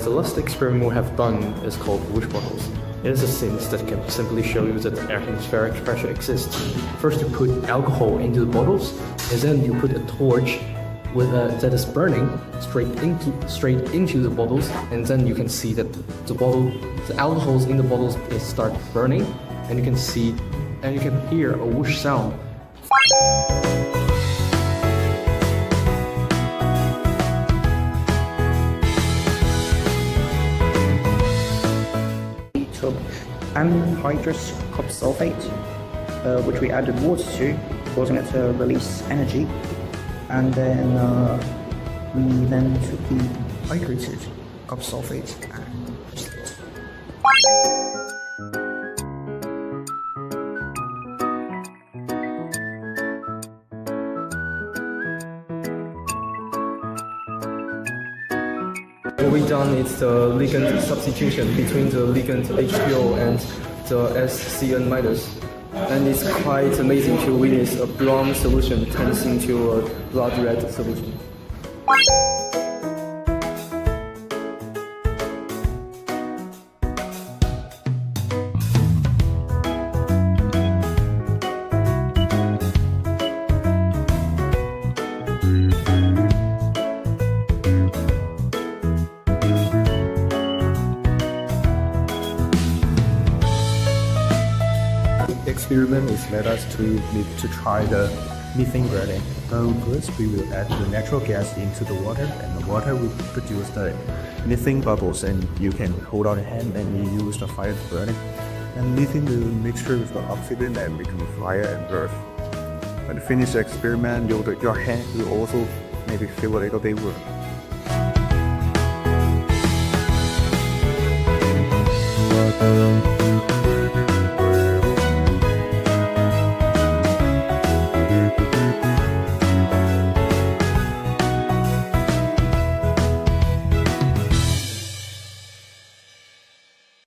The last experiment we have done is called wish bottles. It is a sense that can simply show you that the atmospheric pressure exists. First you put alcohol into the bottles, and then you put a torch that is burning straight into the bottles, and then you can see that the alcohols in the bottles start burning, and you can hear a whoosh sound. Took anhydrous copper sulfate, which we added water to, causing it to release energy, and then we took the hydrated copper sulfate and mixed it. What we've done is the ligand substitution between the ligand H2O and the SCN-, and it's quite amazing to witness a brown solution turns into a blood red solution. The experiment is led us to try the methane burning. So first we will add the natural gas into the water, and the water will produce the methane bubbles, and you can hold out a hand and you use the fire to burn it. And methane will mixture with the oxygen and become fire and earth. When you finish the experiment, your hand will also maybe feel a little bit warm.